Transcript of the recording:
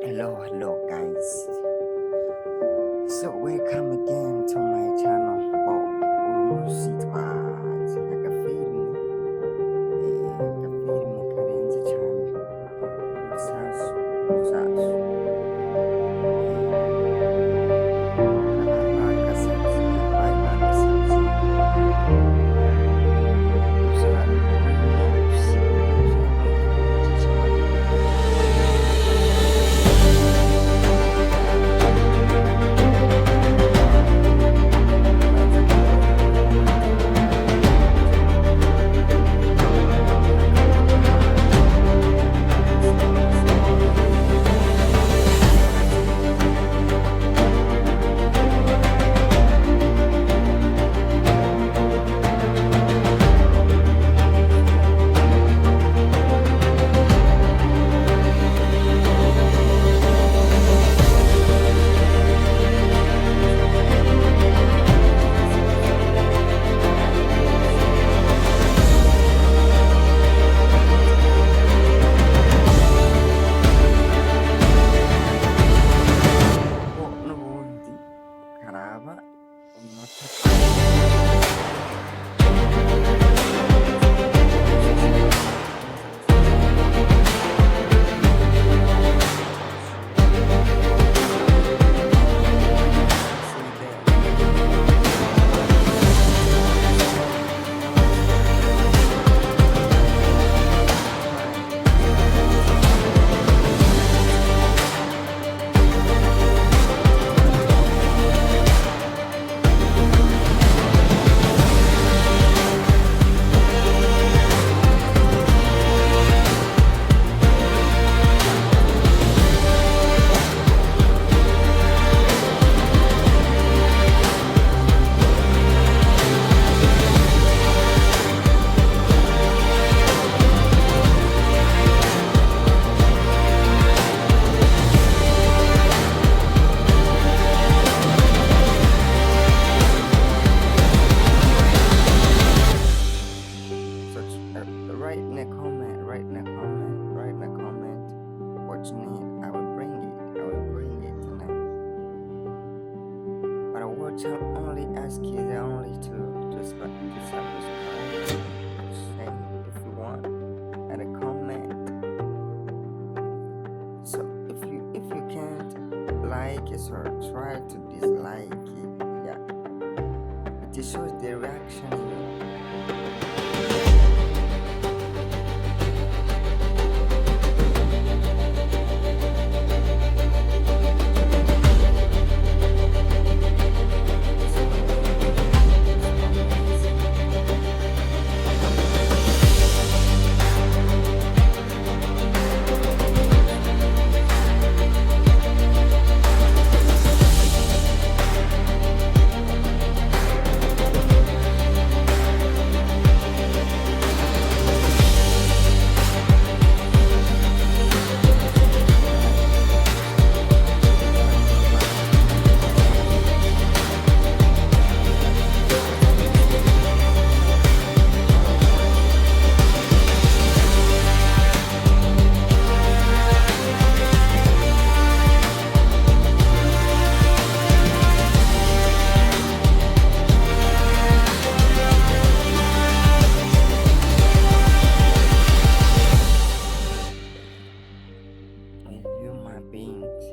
Hello guys. So welcome again to my channel. Umusitwa agafilme agafilme karenze cyane umusasu bagasabye bagasabye n'ubundi karaba umunota write in a comment what you need. I will bring it tonight. But I will only ask you the only to subscribe, share if you want, and a comment. So if you can't like it or try to dislike it, yeah, it shows the reaction human beings.